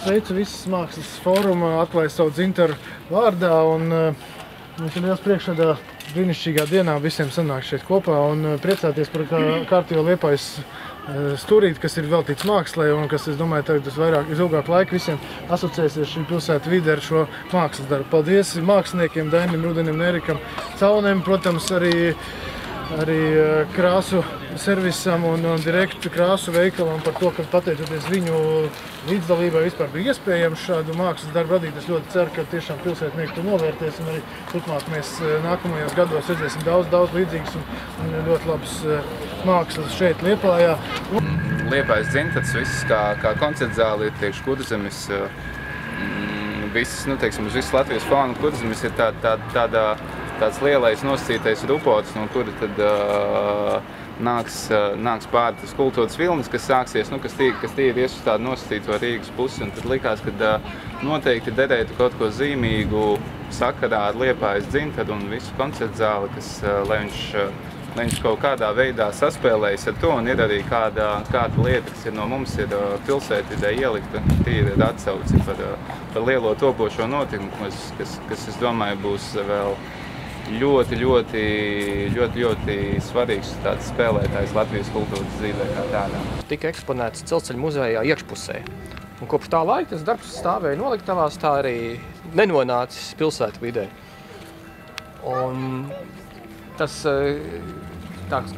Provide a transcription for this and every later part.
sveicu visas mākslas fóruma atklāja savu dzintaru vārdā, un mums ir liels prieks šādā brīnišķīgā dienā visiem sanākt šeit kopā un priecāties par kārtīgo Liepājas stūrīti, kas ir veltīts mākslai un kas, es domāju, tagad uz ilgāku laiku visiem asociēsies šī pilsēta vide ar šo mākslas darbu. Paldies māksliniekiem Dainim Rudenim, Erikam Caunem, protams, arī krāsu servisam un direktu krāsu veikalam par to, ka pateicoties viņu līdzdalībai vispār bija iespējams šādu mākslas darbu radīt. Es ļoti ceru, ka tiešām pilsētnieki to novērtēs un arī turpmāk mēs nākamajos gados redzēsim daudz līdzīgas un ļoti labas mākslas šeit Liepājā. Liepājas dzintars, viss kā koncertzāli ir tiekš Kurzemes, viss, teiksim, uz visu Latvijas faunu Kurzemes ir tāds lielais nosacītais rupots, no kura tad nāks pāri tas kultūras vilnis, kas sāksies, kas tīri ies uz tādu nosacīto Rīgas pusi, un tad likās, ka noteikti derētu kaut ko zīmīgu sakarā ar Liepājas dzintaru un visu koncertzāli, lai viņš kaut kādā veidā saspēlējas ar to, un ir arī kāda lieta, kas ir no mums ir pilsētvidē ielikta, tīri ir atsauci par lielo topošo notikumu, kas es domāju būs vēl ļoti svarīgs tāds spēlētājs Latvijas kultūras dzīvē kā tādā. Tika eksponēts Dzelzceļa muzejā iekšpusē. Un kopš tā laika tas darbs stāvēja noliktavās, tā arī nenonācis pilsētvidē. Un tā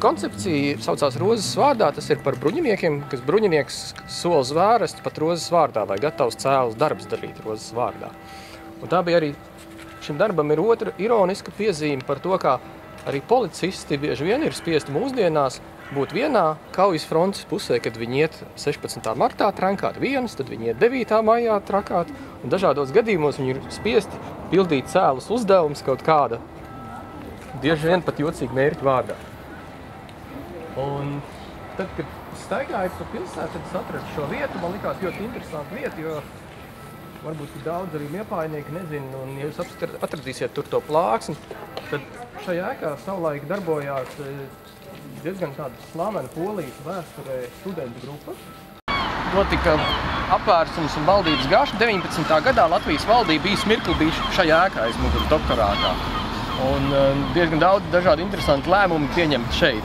koncepcija saucās Rozes vārdā, tas ir par bruņiniekiem, kas bruņinieks sola zvērestu pat Rozes vārdā vai gatavs cēlus darbs darīt Rozes vārdā. Un tā bija arī šim darbam ir otra ironiska piezīme par to, kā arī policisti bieži vien ir spiesti mūsdienās būt vienā kaujas frontes pusē, kad viņi iet 16. martā trankāt vienas, tad viņi iet 9. maijā trankāt, un dažādos gadījumos viņi ir spiesti pildīt cēlus uzdevumus kaut kāda, bieži vien pat jocīga mērķa vārdā. Un tad, kad staigāju pa pilsētu, tad es atradu šo vietu, man likās ļoti interesanta vieta, jo varbūt daudz arī liepājnieki nezina, un ja jūs atradīsiet tur to plāksni, tad šajā ēkā savulaik darbojās diezgan tāda slavena Polijas vēsturē studentu grupa. Notika apvērsums un valdības gāšana. 19. gadā Latvijas valdība mirkli bija šajā ēkā aizmugures doktorātā. Un diezgan daudz dažādi interesanti lēmumi pieņemt šeit.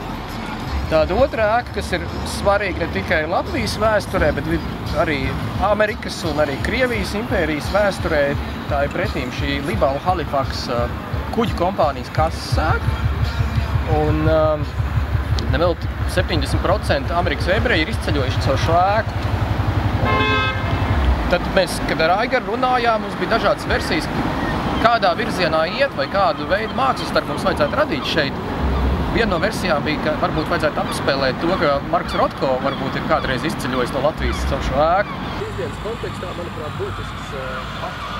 Tāda otra ēka, kas ir svarīga ne tikai Latvijas vēsturē, bet arī Amerikas un arī Krievijas impērijas vēsturē, tā ir pretīm šī Libau Halifax kuģu kompānijas kases ēka. Un nevēl 70% Amerikas ebreji ir izceļojuši caur šo ēku. Tad mēs, kad ar Aigaru runājām, mums bija dažādas versijas, kādā virzienā iet vai kādu veidu mākslas darbu mums vajadzētu radīt šeit. Viena no versijām bija, ka varbūt vajadzētu apspēlēt to, ka Marks Rotko varbūt ir kādreiz izceļojis no Latvijas caur šo ēku. Šīs kontekstā, manuprāt, būtisks fakts.